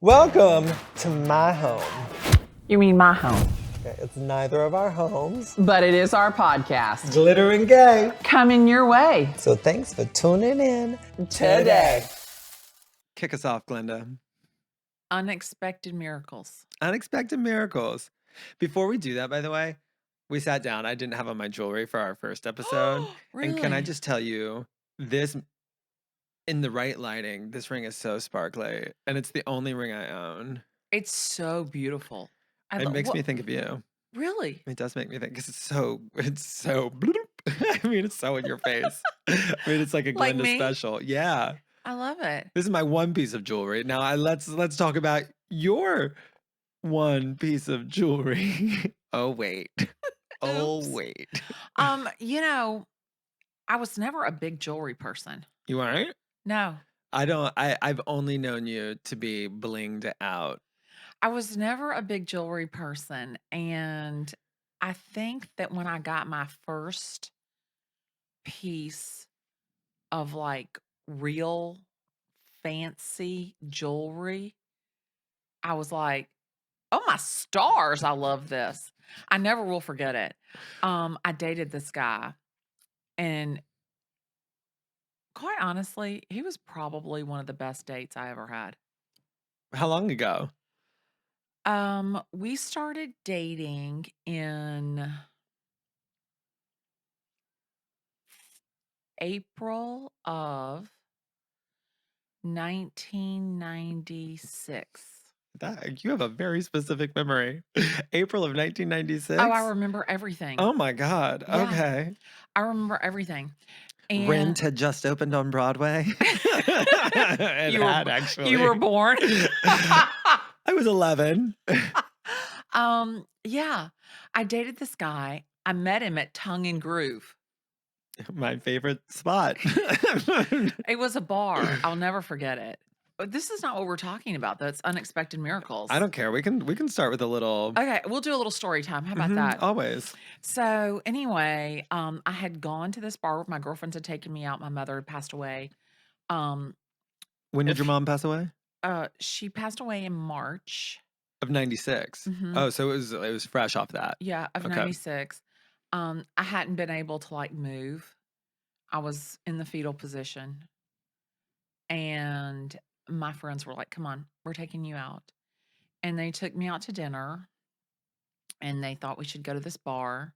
Welcome to my home. You mean my home? Okay, it's neither of our homes. But it is our podcast. Glitter and gay. Coming your way. So thanks for tuning in Today. Kick us off, Glenda. Unexpected miracles. Unexpected miracles. Before we do that, by the way, we sat down. I didn't have on my jewelry for our first episode. Really? And can I just tell you, this, in the right lighting, this ring is so sparkly. And it's the only ring I own. It's so beautiful. It makes me think of you. Really? It does make me think, because it's so bloop. I mean, it's so in your face. I mean, it's like a Like Glenda me? special. Yeah. I love it. This is my one piece of jewelry. Now let's talk about your one piece of jewelry. Oh wait. Oh Oops. wait. I was never a big jewelry person. You aren't? No. I've only known you to be blinged out. I was never a big jewelry person. And I think that when I got my first piece of like real fancy jewelry, I was like, oh my stars, I love this. I never will forget it. I dated this guy, and quite honestly, he was probably one of the best dates I ever had. How long ago? We started dating in April of 1996. You have a very specific memory. April of 1996? Oh, I remember everything. Oh my God. Yeah. Okay. I remember everything. And Rent had just opened on Broadway. It had, actually. You were born. I was 11. Yeah. I dated this guy. I met him at Tongue and Groove. My favorite spot. It was a bar. I'll never forget it. But this is not what we're talking about, though. It's unexpected miracles. I don't care. We can start with a little. Okay, we'll do a little story time. How about that? Always. So anyway, I had gone to this bar. My girlfriends had taken me out. My mother had passed away. When did your mom pass away? She passed away in March Of 96. Mhm. Oh, so it was fresh off that. Yeah, of Okay. 96. I hadn't been able to like move. I was in the fetal position. And my friends were like, come on, we're taking you out. And they took me out to dinner, and they thought we should go to this bar.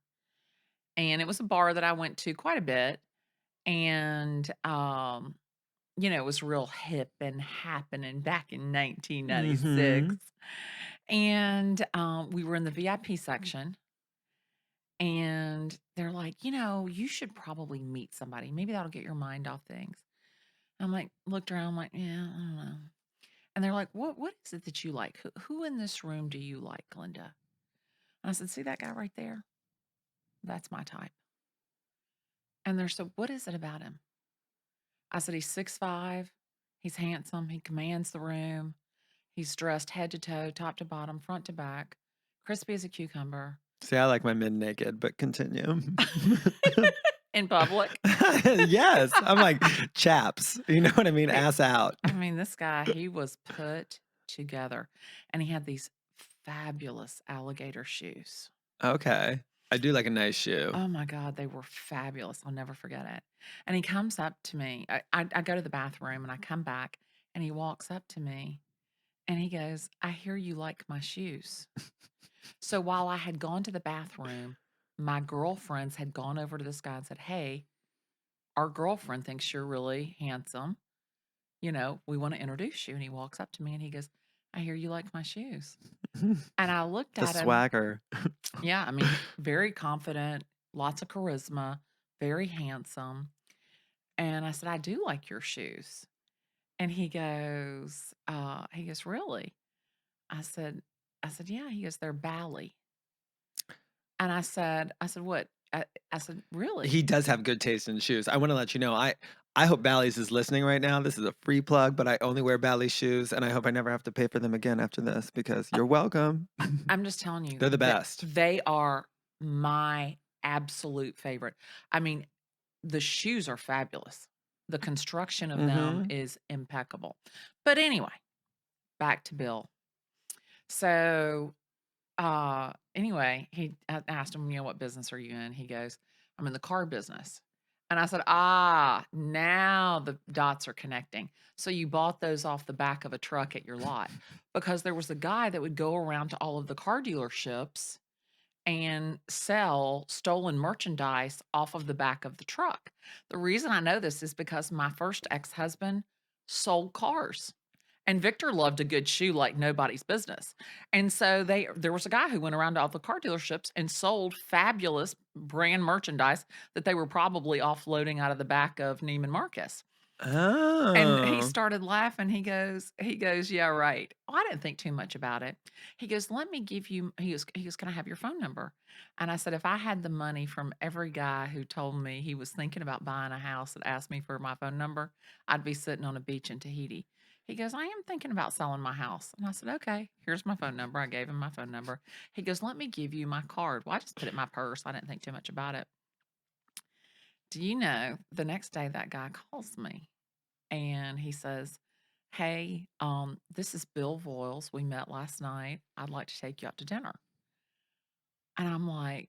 And it was a bar that I went to quite a bit. And it was real hip and happening back in 1996. And we were in the VIP section. And they're like, you should probably meet somebody. Maybe that'll get your mind off things. I'm like, looked around, I'm like, yeah, I don't know. And they're like, what is it that you like? Who in this room do you like, Glenda? And I said, see that guy right there? That's my type. And they're so, what is it about him? I said, he's 6'5". He's handsome. He commands the room. He's dressed head to toe, top to bottom, front to back, crispy as a cucumber. See, I like my men naked, but continue. In public? Yes. I'm like, chaps. You know what I mean? Ass out. I mean, this guy, he was put together. And he had these fabulous alligator shoes. Okay. I do like a nice shoe. Oh my God, they were fabulous. I'll never forget it. And he comes up to me. I go to the bathroom, and I come back, and he walks up to me, and he goes, I hear you like my shoes. So while I had gone to the bathroom, my girlfriends had gone over to this guy and said, hey, our girlfriend thinks you're really handsome. We want to introduce you. And he walks up to me, and he goes, I hear you like my shoes. And I looked The at him. swagger. Yeah, I mean, very confident, lots of charisma, very handsome. And I said, I do like your shoes. And he goes, really? I said, yeah. He goes, they're Bally. And I said, what? I said, really? He does have good taste in shoes. I want to let you know, I hope Bally's is listening right now. This is a free plug, but I only wear Bally shoes, and I hope I never have to pay for them again after this, because you're welcome. I'm just telling you. They're the best. They are my absolute favorite. I mean, the shoes are fabulous. The construction of them is impeccable. But anyway, back to Bill. So, anyway, I asked him, what business are you in? He goes, I'm in the car business. And I said, now the dots are connecting. So you bought those off the back of a truck at your lot because there was a guy that would go around to all of the car dealerships and sell stolen merchandise off of the back of the truck. The reason I know this is because my first ex-husband sold cars. And Victor loved a good shoe like nobody's business. And so there was a guy who went around to all the car dealerships and sold fabulous brand merchandise that they were probably offloading out of the back of Neiman Marcus. And he Oh. started laughing. He goes, yeah, right. Well, I didn't think too much about it. He goes, let me give you, he goes, can I have your phone number? And I said, if I had the money from every guy who told me he was thinking about buying a house that asked me for my phone number, I'd be sitting on a beach in Tahiti. He goes, I am thinking about selling my house. And I said, okay, here's my phone number. I gave him my phone number. He goes, let me give you my card. Well, I just put it in my purse. I didn't think too much about it. Do you know, the next day that guy calls me and he says, hey, this is Bill Voiles. We met last night. I'd like to take you out to dinner. And I'm like,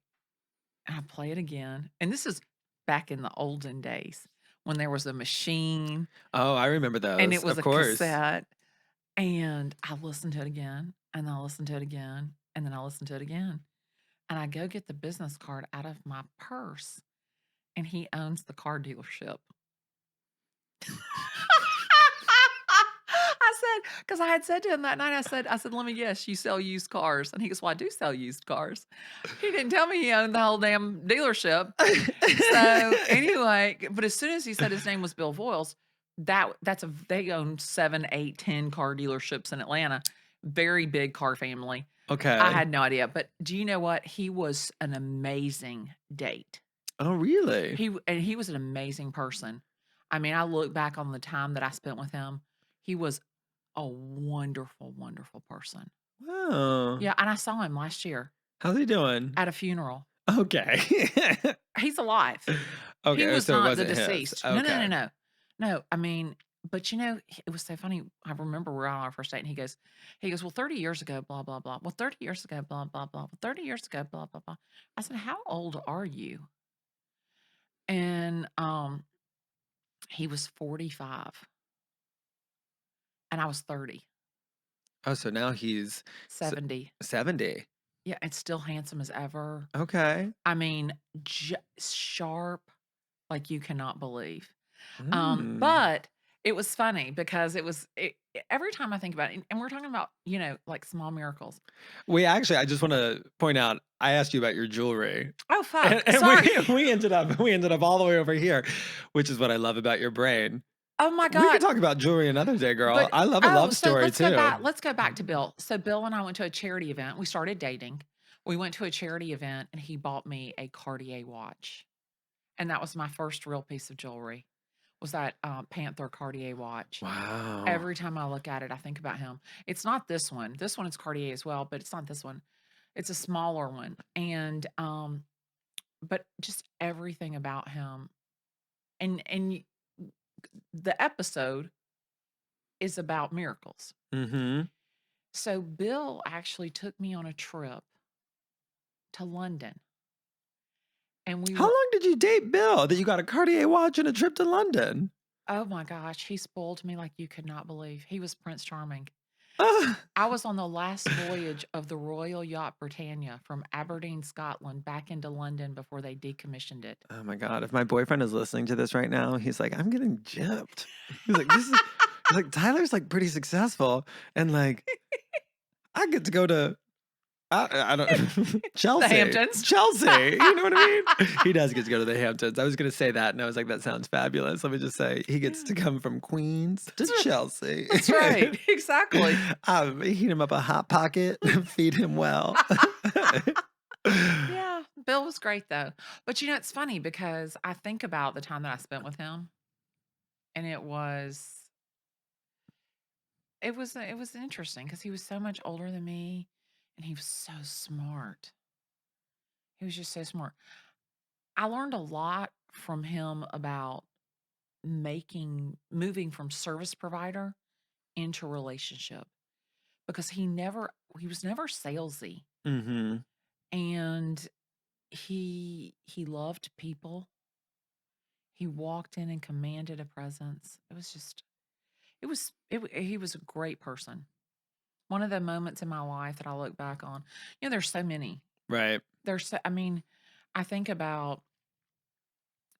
and I play it again. And this is back in the olden days when there was a machine Oh, I remember and those. it was Of a course. cassette. And I listened to it again, and then I listened to it again, and then I listened to it again. And I go get the business card out of my purse, and he owns the car dealership. I said, because I had said to him that night, I said, let me guess, you sell used cars. And he goes, well, I do sell used cars. He didn't tell me he owned the whole damn dealership. So anyway, but as soon as he said his name was Bill Voiles, they own 7, 8, 10 car dealerships in Atlanta. Very big car family. I Okay. had no idea. But do you know what? He was an amazing date. Oh, really? He was an amazing person. I mean, I look back on the time that I spent with him. He was a wonderful, wonderful person. Wow. Yeah, and I saw him last year How's he doing? at a funeral. Okay. He's alive. He Okay, was so it not the wasn't his. deceased. No, no, no, Okay. no. No, I mean, but it was so funny. I remember we're on our first date and he goes, well, 30 years ago, blah, blah, blah. Well, 30 years ago, blah, blah, blah. Well, 30 years ago, blah, blah, blah. I said, how old are you? And he was 45 and I was 30, Oh, so now he's 70. 70. Yeah, and still handsome as ever. Okay. I mean, sharp like you cannot believe. Mm. But it was funny because every time I think about it, and we're talking about, like small miracles. I just want to point out, I asked you about your jewelry. Oh, fuck. And Sorry. we ended up all the way over here, which is what I love about your brain. Oh my We could God. talk about jewelry another day, girl. But I love a love so story too. let's go back to Bill. So Bill and I went to a charity event. We started dating. We went to a charity event and he bought me a Cartier watch. And that was my first real piece of jewelry. Was that Panther Cartier watch. Wow. Every time I look at it, I think about him. It's not this one. This one is Cartier as well, but it's not this one. It's a smaller one. And but just everything about him. And the episode is about miracles. Mm-hmm. So Bill actually took me on a trip to London. And How long did you date Bill that you got a Cartier watch and a trip to London? Oh my gosh, he spoiled me like you could not believe. He was Prince Charming. Ah. I was on the last voyage of the Royal Yacht Britannia from Aberdeen, Scotland, back into London before they decommissioned it. Oh my God. If my boyfriend is listening to this right now, he's like, I'm getting gypped. He's like, he's like, Tyler's like pretty successful. And like, I get to go to, I don't, Chelsea. The Hamptons. Chelsea. You know what I mean? He does get to go to the Hamptons. I was going to say that. And I was like, that sounds fabulous. Let me just say, he gets to come from Queens to Chelsea. That's right. Exactly. Heat him up a hot pocket, feed him well. Yeah. Bill was great though. But it's funny because I think about the time that I spent with him and it was interesting because he was so much older than me and he was so smart. He was just so smart. I learned a lot from him about moving from service provider into relationship. because he was never salesy, Mm-hmm. and he loved people. He walked in and commanded a presence. It was just he was a great person. One of the moments in my life that I look back on, there's so many. Right. I mean, I think about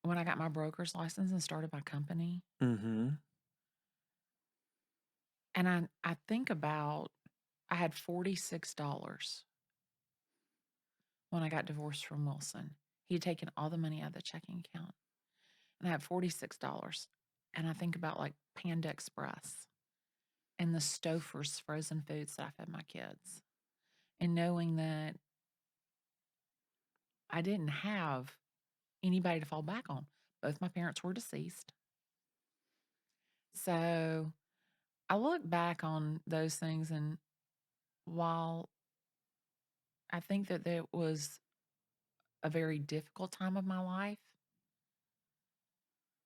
when I got my broker's license and started my company, Mm-hmm. and I think about I had $46 when I got divorced from Wilson. He had taken all the money out of the checking account, and I had $46. And I think about like Panda Express and the Stouffer's frozen foods that I fed my kids, and knowing that I didn't have anybody to fall back on. Both my parents were deceased. So I look back on those things, and while I think that it was a very difficult time of my life,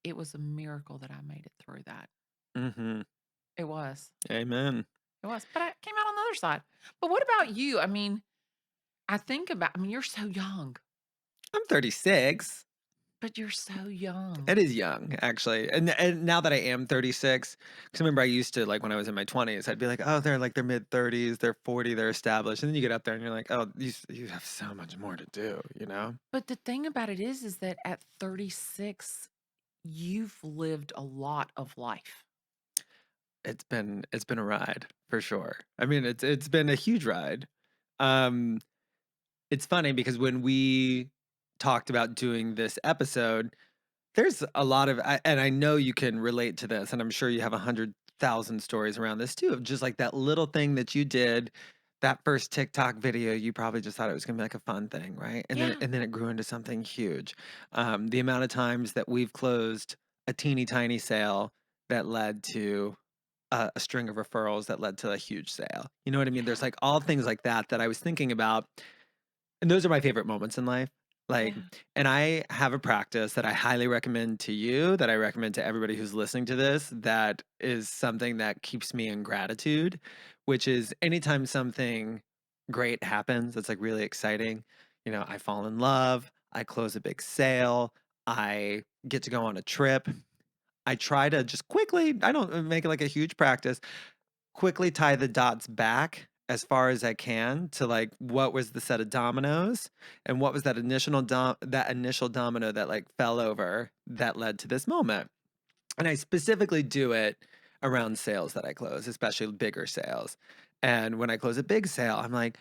it was a miracle that I made it through that. Mm-hmm. It was. Amen. It was. But I came out on the other side. But what about you? I mean, you're so young, I'm 36. but you're so young. It is young, actually. And now that I am 36, because remember I used to, like, when I was in my 20s, I'd be like, oh, they're like their mid 30s, they're 40, they're established. And then you get up there and you're like, oh, you have so much more to do, you know? But the thing about it is that at 36, you've lived a lot of life. It's been a ride for sure. I mean, it's been a huge ride. Um, it's funny because when we talked about doing this episode, there's a lot of, and I know you can relate to this, and I'm sure you have 100,000 stories around this too, of just like that little thing that you did, that first TikTok video. You probably just thought it was gonna be like a fun thing, right? Yeah. And then it grew into something huge. The amount of times that we've closed a teeny tiny sale that led to a string of referrals that led to a huge sale. You know what I mean? There's Yeah. like all things like that that I was thinking about, and those are my favorite moments in life. Like, Yeah. and I have a practice that I highly recommend to you, that I recommend to everybody who's listening to this, that is something that keeps me in gratitude, which is anytime something great happens that's like really exciting, I fall in love, I close a big sale, I get to go on a trip. I try to just quickly, I don't make it like a huge practice, quickly tie the dots back as far as I can to like what was the set of dominoes and what was that initial domino that like fell over that led to this moment. And I specifically do it around sales that I close, especially bigger sales. And when I close a big sale, I'm like,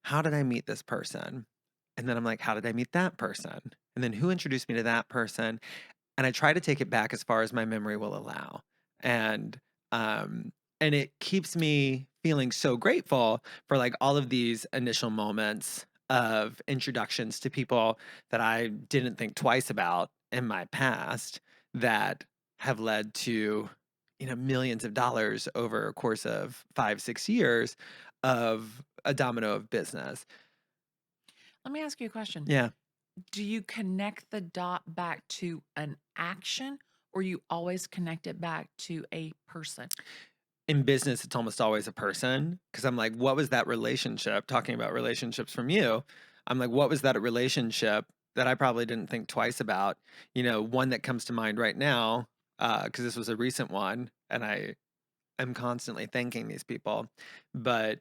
how did I meet this person? And then I'm like, how did I meet that person? And then who introduced me to that person? And I try to take it back as far as my memory will allow. And um and it keeps me feeling so grateful for like all of these initial moments of introductions to people that I didn't think twice about in my past that have led to millions of dollars over a course of 5 6 years of a domino of business. Let me ask you a question. Yeah. Do you connect the dot back to an action, or you always connect it back to a person? In business, it's almost always a person, because I'm like, what was that relationship? Talking about relationships from you, I'm like, what was that relationship that I probably didn't think twice about? One that comes to mind right now, because this was a recent one, and I am constantly thanking these people. But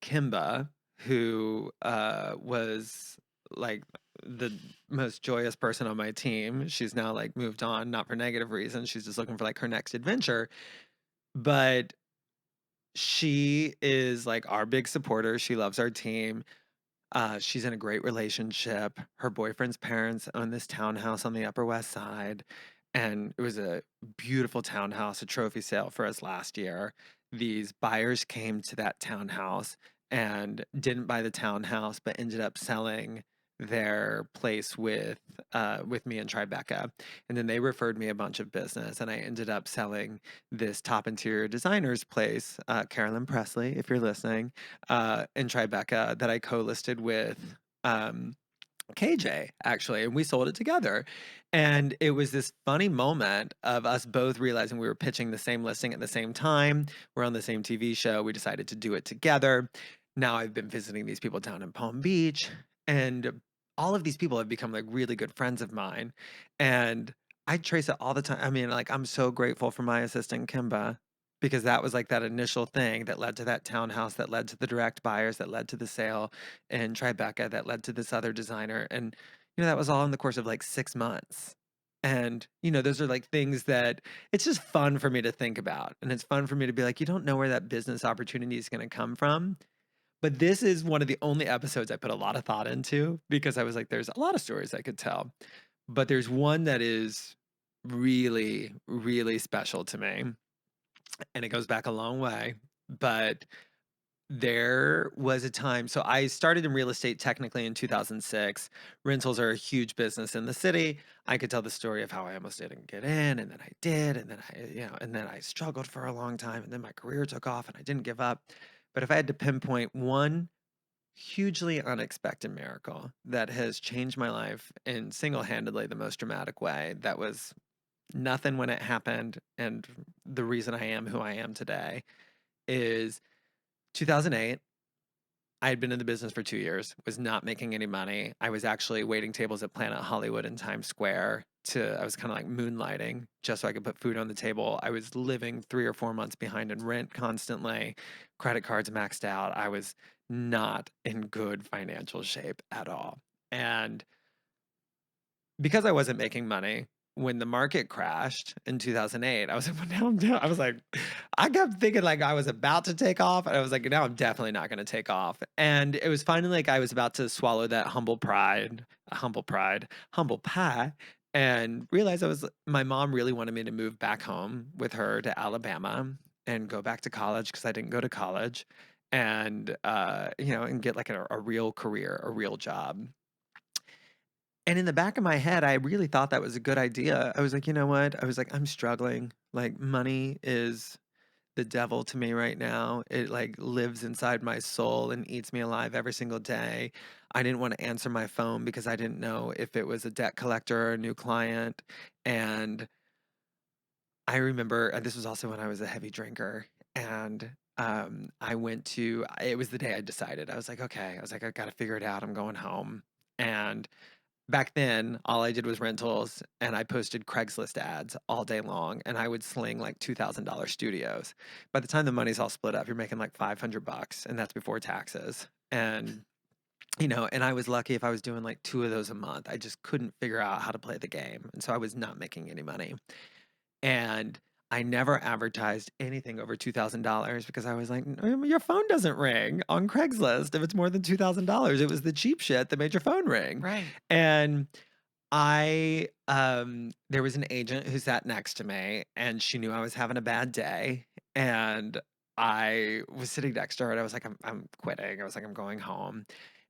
Kimba, who was like the most joyous person on my team, she's now like moved on, not for negative reasons. She's just looking for like her next adventure. But she is like our big supporter. She loves our team. She's in a great relationship. Her boyfriend's parents own this townhouse on the Upper West Side. And it was a beautiful townhouse, a trophy sale for us last year. These buyers came to that townhouse and didn't buy the townhouse, but ended up selling their place with me and Tribeca. And then they referred me a bunch of business, and I ended up selling this top interior designer's place, Carolyn Presley, if you're listening, and Tribeca, that I co-listed with KJ, actually, and we sold it together. And it was this funny moment of us both realizing we were pitching the same listing at the same time. We're on the same TV show. We decided to do it together. Now I've been visiting these people down in Palm Beach, and all of these people have become like really good friends of mine. And I trace it all the time. I mean, like, I'm so grateful for my assistant, Kimba, because that was like that initial thing that led to that townhouse, that led to the direct buyers, that led to the sale in Tribeca, that led to this other designer. And, that was all in the course of like 6 months. And, those are like things that it's just fun for me to think about. And it's fun for me to be like, you don't know where that business opportunity is going to come from. But this is one of the only episodes I put a lot of thought into because I was like, there's a lot of stories I could tell. But there's one that is really, really special to me. And it goes back a long way. But there was a time, so I started in real estate technically in 2006. Rentals are a huge business in the city. I could tell the story of how I almost didn't get in, and then I did, and then I struggled for a long time, and then my career took off, and I didn't give up. But if I had to pinpoint one hugely unexpected miracle that has changed my life in single-handedly the most dramatic way, that was nothing when it happened, and the reason I am who I am today is 2008. I had been in the business for 2 years, was not making any money. I was actually waiting tables at Planet Hollywood in Times Square I was kind of like moonlighting just so I could put food on the table. I was living 3 or 4 months behind in rent constantly, credit cards maxed out. I was not in good financial shape at all. And because I wasn't making money, when the market crashed in 2008, I was like, well, now I'm down. I was like, I kept thinking like I was about to take off. And I was like, now I'm definitely not going to take off. And it was finally like I was about to swallow that humble pie, and realize my mom really wanted me to move back home with her to Alabama and go back to college because I didn't go to college, and, and get like a real career, a real job. And in the back of my head, I really thought that was a good idea. I was like, you know what? I was like, I'm struggling. Like, money is the devil to me right now. It like lives inside my soul and eats me alive every single day. I didn't want to answer my phone because I didn't know if it was a debt collector or a new client. And I remember, and this was also when I was a heavy drinker. And it was the day I decided. I was like, okay, I got to figure it out. I'm going home. And back then, all I did was rentals, and I posted Craigslist ads all day long, and I would sling like $2,000 studios. By the time the money's all split up, you're making like $500, and that's before taxes. And and I was lucky if I was doing like 2 of those a month. I just couldn't figure out how to play the game, and so I was not making any money. And I never advertised anything over $2,000 because I was like, your phone doesn't ring on Craigslist if it's more than $2,000. It was the cheap shit that made your phone ring. Right. And there was an agent who sat next to me, and she knew I was having a bad day. And I was sitting next to her, and I was like, I'm quitting. I was like, I'm going home.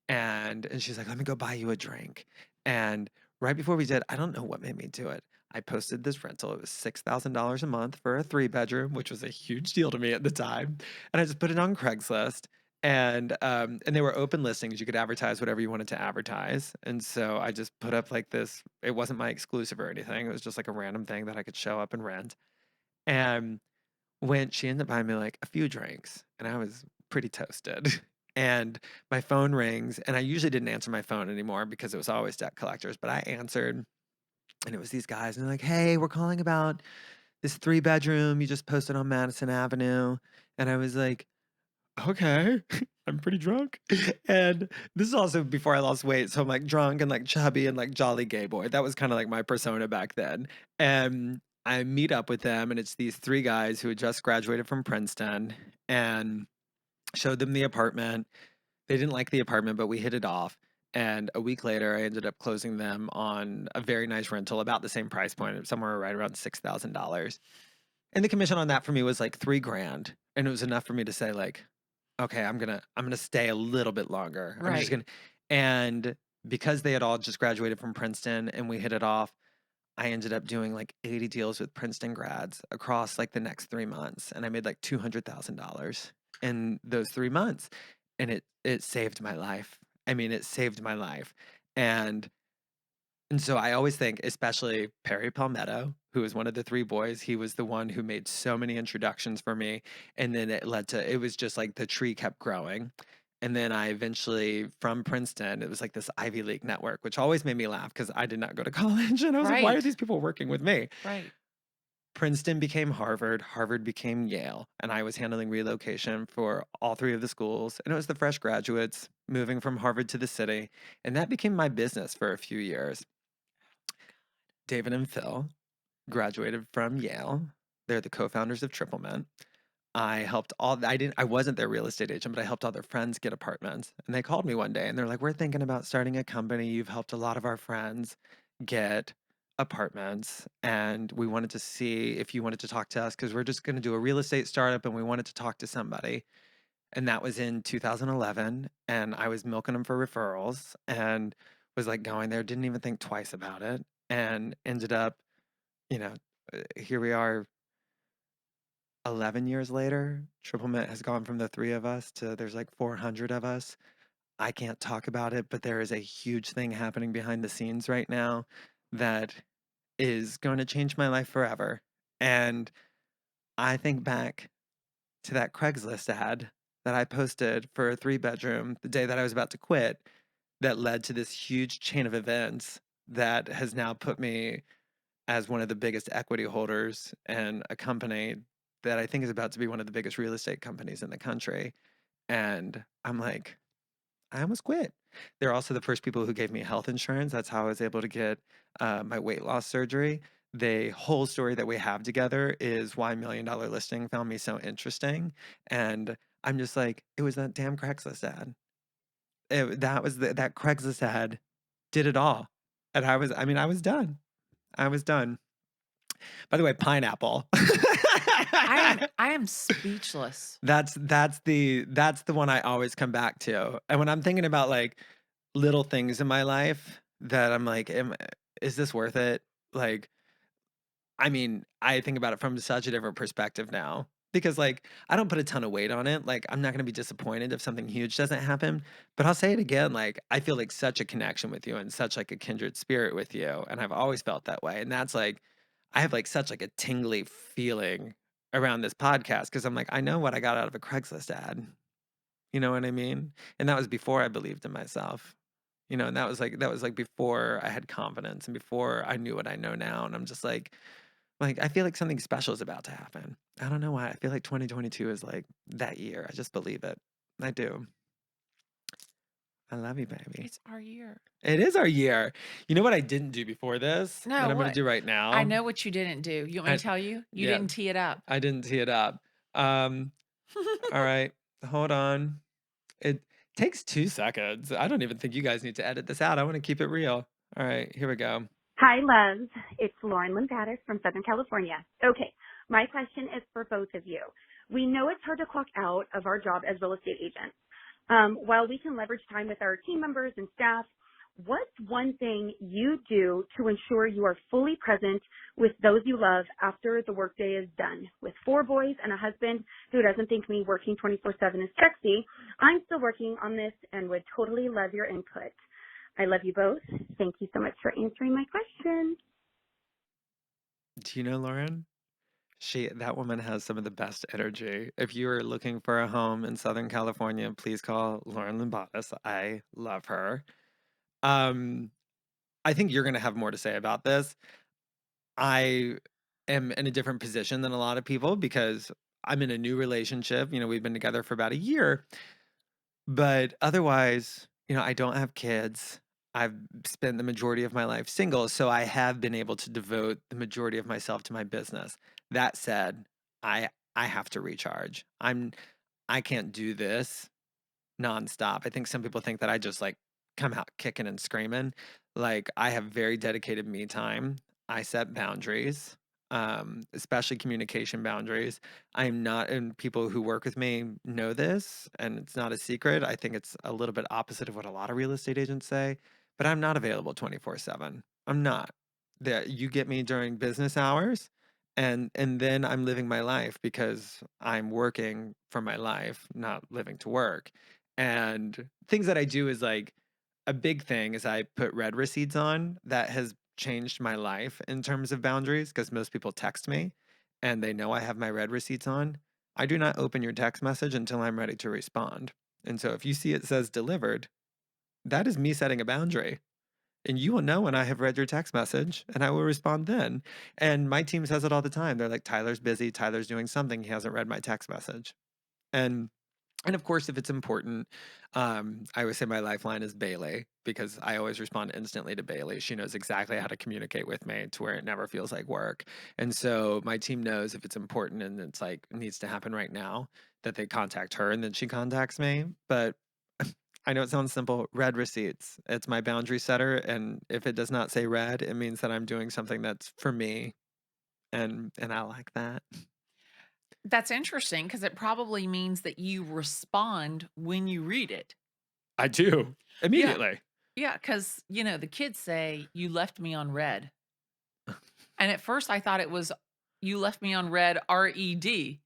And she's like, let me go buy you a drink. And right before we did, I don't know what made me do it. I posted this rental. It was $6,000 a month for a 3-bedroom, which was a huge deal to me at the time. And I just put it on Craigslist. And they were open listings. You could advertise whatever you wanted to advertise. And so I just put up like this. It wasn't my exclusive or anything. It was just like a random thing that I could show up and rent. And when she ended up buying me like a few drinks, and I was pretty toasted. And my phone rings, and I usually didn't answer my phone anymore because it was always debt collectors. But I answered, and it was these guys, and they're like, "Hey, we're calling about this 3-bedroom you just posted on Madison Avenue." And I was like, okay, I'm pretty drunk. And this is also before I lost weight. So I'm like drunk and like chubby and like jolly gay boy. That was kind of like my persona back then. And I meet up with them, and it's these 3 guys who had just graduated from Princeton, and showed them the apartment. They didn't like the apartment, but we hit it off. And a week later, I ended up closing them on a very nice rental, about the same price point, somewhere right around $6,000. And the commission on that for me was like $3,000. And it was enough for me to say like, okay, I'm gonna stay a little bit longer. I'm just Right. gonna, and because they had all just graduated from Princeton and we hit it off, I ended up doing like 80 deals with Princeton grads across like the next 3 months, and I made like $200,000 in those 3 months, and it saved my life. I mean, it saved my life. And and so I always think, especially Perry Palmetto, who was one of the 3 boys, he was the one who made so many introductions for me, and then it was just like the tree kept growing. And then I eventually, from Princeton, it was like this Ivy League network, which always made me laugh because I did not go to college, and I was like, "Why are Right. these people working with me?" Right. Princeton became Harvard, Harvard became Yale, and I was handling relocation for all 3 of the schools, and it was the fresh graduates moving from Harvard to the city, and that became my business for a few years. David and Phil graduated from Yale. They're the co-founders of Triple Mint. I wasn't their real estate agent, but I helped all their friends get apartments. And they called me one day and they're like, "We're thinking about starting a company. You've helped a lot of our friends get apartments. And we wanted to see if you wanted to talk to us because we're just going to do a real estate startup and we wanted to talk to somebody." And that was in 2011. And I was milking them for referrals and was like going there, didn't even think twice about it, and ended up, you know, here we are 11 years later. Triple Mint has gone from the 3 of us to there's like 400 of us. I can't talk about it, but there is a huge thing happening behind the scenes right now that is going to change my life forever. And I think back to that Craigslist ad that I posted for a 3-bedroom the day that I was about to quit that led to this huge chain of events that has now put me as one of the biggest equity holders in a company that I think is about to be one of the biggest real estate companies in the country. And I'm like, I almost quit. They're also the first people who gave me health insurance. That's how I was able to get my weight loss surgery. The whole story that we have together is why Million Dollar Listing found me so interesting. And I'm just like, it was that damn Craigslist ad. That Craigslist ad did it all. And I was done. I was done. By the way, pineapple. I am speechless. That's the one I always come back to. And when I'm thinking about like little things in my life that I'm like, is this worth it? Like, I mean, I think about it from such a different perspective now because like I don't put a ton of weight on it. Like I'm not going to be disappointed if something huge doesn't happen, but I'll say it again, like I feel like such a connection with you and such like a kindred spirit with you, and I've always felt that way. And that's like I have like such like a tingly feeling around this podcast because I'm like I know what I got out of a Craigslist ad. You know what I mean? And that was before I believed in myself. And that was like before I had confidence and before I knew what I know now. And I'm just like, I feel like something special is about to happen. I don't know why. I feel like 2022 is like that year. I just believe it. I do. I love you, baby. It's our year. It is our year. You know what I didn't do before this No, that I'm going to what? do right I now? know what you didn't do. You want me I, to tell you? You yeah, didn't tee it up. I didn't tee it up. Um, all right. Hold on. It takes 2 seconds. I don't even think you guys need to edit this out. I want to keep it real. All right, here we go. Hi, loves. It's Lauren Limpatis from Southern California. Okay, my question is for both of you. We know it's hard to clock out of our job as real estate agents. While we can leverage time with our team members and staff, what's one thing you do to ensure you are fully present with those you love after the workday is done? With 4 boys and a husband who doesn't think me working 24/7 is sexy, I'm still working on this and would totally love your input. I love you both. Thank you so much for answering my question. Do you know Lauren? That woman has some of the best energy. If you are looking for a home in Southern California, please call Lauren Limbatis. I love her. Um, I think you're gonna have more to say about this. I am in a different position than a lot of people because I'm in a new relationship. We've been together for about a year, but otherwise, I don't have kids. I've spent the majority of my life single, so I have been able to devote the majority of myself to my business. That said, I have to recharge. I can't do this nonstop. I think some people think that I just like come out kicking and screaming. Like I have very dedicated me time. I set boundaries, especially communication boundaries. I'm not, and people who work with me know this, and it's not a secret. I think it's a little bit opposite of what a lot of real estate agents say, but I'm not available 24/7. I'm not. That you get me during business hours, and then I'm living my life because I'm working for my life, not living to work. And things that I do is like a big thing is I put red receipts on. That has changed my life in terms of boundaries because most people text me and they know I have my red receipts on. I do not open your text message until I'm ready to respond. And so if you see it says delivered, that is me setting a boundary. And you will know when I have read your text message and I will respond then. And my team says it all the time. They're like, Tyler's busy. Tyler's doing something. He hasn't read my text message. And and of course, if it's important, I always say my lifeline is Bailey because I always respond instantly to Bailey. She knows exactly how to communicate with me to where it never feels like work. And so my team knows if it's important and it's like it needs to happen right now, that they contact her and then she contacts me. But I know it sounds simple. Red receipts. It's my boundary setter. And if it does not say red, it means that I'm doing something that's for me. And I like that. That's interesting because it probably means that you respond when you read it. I do. Yeah. Immediately. Yeah, because, the kids say, "You left me on red." And at first I thought it was, "You left me on red, RED,"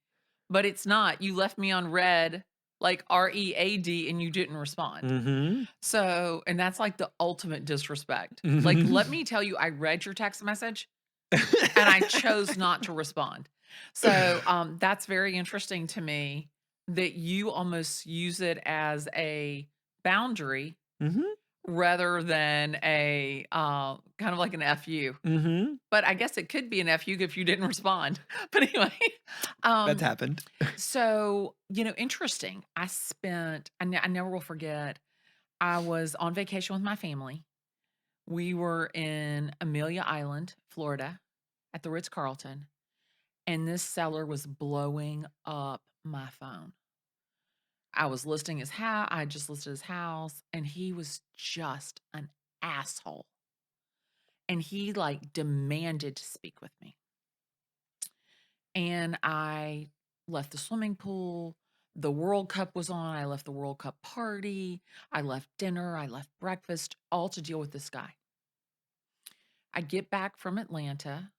but it's not. You left me on red, like READ, and you didn't respond. Mm-hmm. So, and that's like the ultimate disrespect. Like, let me tell you, I read your text message and I chose not to respond. So, that's very interesting to me that you almost use it as a boundary Mm-hmm. rather than a kind of like an FU. Mm-hmm. But I guess it could be an FU if you didn't respond. But anyway, That's um, happened. so interesting. I never will forget. I was on vacation with my family. We were in Amelia Island, Florida, at the Ritz Carlton, and this seller was blowing up my phone. I was listing his house. I just listed his house, and he was just an asshole. And he like demanded to speak with me. And I left the swimming pool. The World Cup was on. I left the World Cup party. I left dinner. I left breakfast, all to deal with this guy. I get back from Atlanta.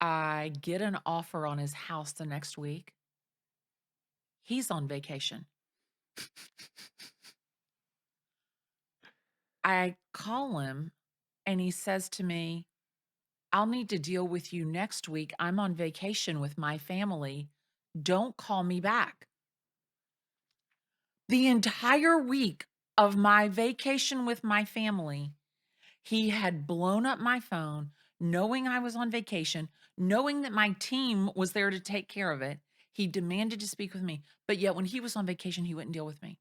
I get an offer on his house the next week. He's on vacation. I call him and he says to me, "I'll need to deal with you next week. I'm on vacation with my family. Don't call me back." The entire week of my vacation with my family, he had blown up my phone, knowing I was on vacation, knowing that my team was there to take care of it. He demanded to speak with me, but yet when he was on vacation, he wouldn't deal with me.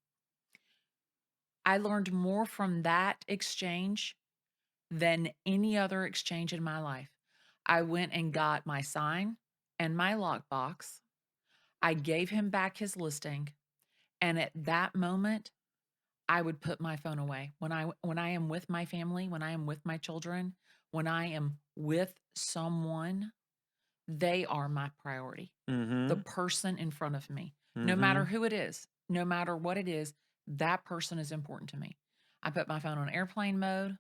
I learned more from that exchange than any other exchange in my life. I went and got my sign and my lockbox. I gave him back his listing, and at that moment, I would put my phone away. When I am with my family, when I am with my children, when I am with someone, they are my priority. The Mm-hmm. person in front of me, no matter who it is, no matter what it is, that person is important to me. I put my phone on airplane mode.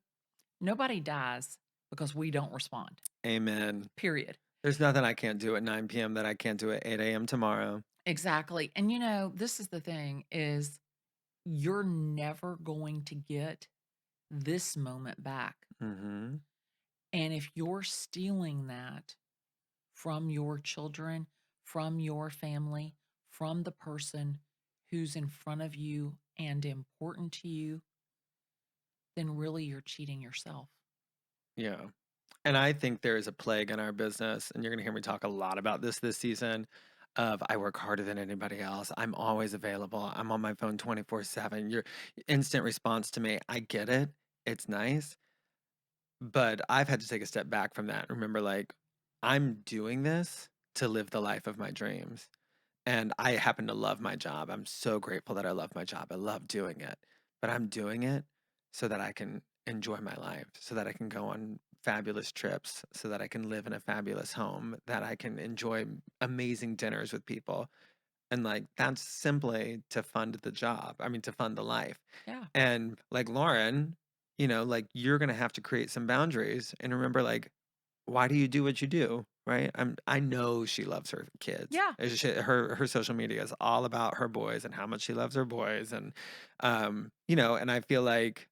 Nobody dies because we don't respond. Amen. Period. There's nothing I can't do at 9 p.m. that I can't do at 8 a.m. tomorrow. Exactly. And this is the thing is you're never going to get this moment back. Mm-hmm. And if you're stealing that from your children, from your family, from the person who's in front of you and important to you, then really you're cheating yourself. Yeah. And I think there is a plague in our business, and you're going to hear me talk a lot about this season, of I work harder than anybody else. I'm always available. I'm on my phone 24/7. Your instant response to me, I get it. It's nice. But I've had to take a step back from that. Remember, like, I'm doing this to live the life of my dreams. And I happen to love my job. I'm so grateful that I love my job. I love doing it. But I'm doing it so that I can enjoy my life, so that I can go on fabulous trips, so that I can live in a fabulous home, that I can enjoy amazing dinners with people. And like that's simply to fund the job. I mean, to fund the life. Yeah. And like Lauren, like you're going to have to create some boundaries and remember, like, why do you do what you do? right? I know she loves her kids. Yeah. Her social media is all about her boys and how much she loves her boys, and and I feel like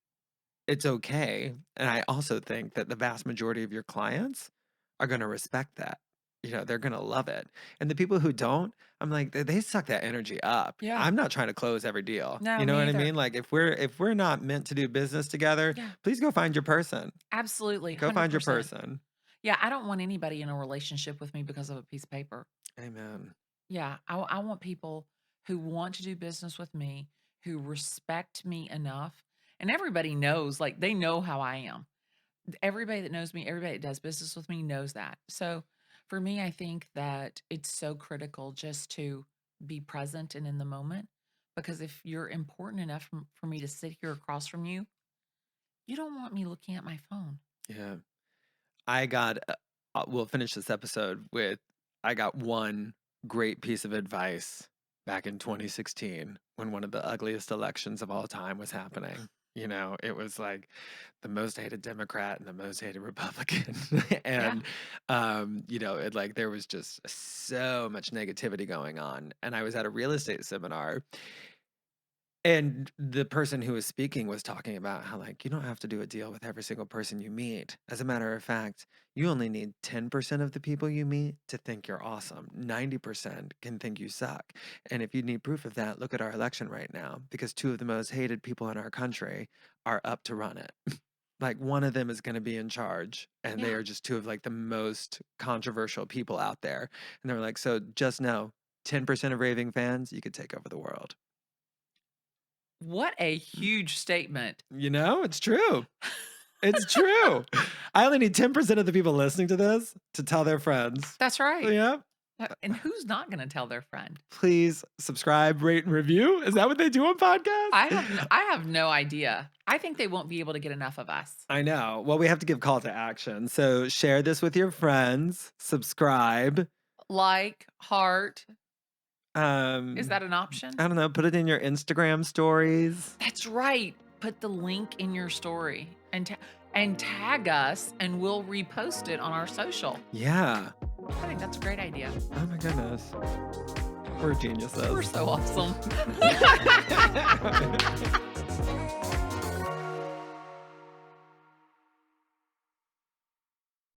it's okay. And I also think that the vast majority of your clients are going to respect that. They're going to love it. And the people who don't, I'm like, they suck that energy up. Yeah. I'm not trying to close every deal. No, You know me what I either. mean? Like if we're not meant to do business together, Yeah. please go find your person. Absolutely. Go find your 100%. person. Yeah, I don't want anybody in a relationship with me because of a piece of paper. Amen. Yeah, I want people who want to do business with me, who respect me enough. And everybody knows, like, they know how I am. Everybody that knows me, everybody that does business with me knows that. So for me, I think that it's so critical just to be present and in the moment. Because if you're important enough for me to sit here across from you, you don't want me looking at my phone. Yeah. We'll finish this episode with, I got one great piece of advice back in 2016 when one of the ugliest elections of all time was happening. It was like the most hated Democrat and the most hated Republican. And, it like there was just so much negativity going on. And I was at a real estate seminar. And the person who was speaking was talking about how, like, you don't have to do a deal with every single person you meet. As a matter of fact, you only need 10% of the people you meet to think you're awesome. 90% can think you suck. And if you need proof of that, look at our election right now, because two of the most hated people in our country are up to run it. Like one of them is going to be in charge, and they Yeah. are just two of like the most controversial people out there. And they were like, so just know 10% of raving fans, you could take over the world. What a huge statement. It's true. It's true. I only need 10% of the people listening to this to tell their friends. That's right. Yeah. And who's not going to tell their friend? Please subscribe, rate, and review. Is that what they do on podcasts? I have no idea. I think they won't be able to get enough of us. I know. Well, we have to give call to action. So share this with your friends. Subscribe. Like, heart. Is Is that an option? I don't know. Put it in your Instagram stories. That's right. Put the link in your story and tag us, and we'll repost it on our social. Yeah. I think that's a great idea. Oh my goodness. We're geniuses. We're so awesome.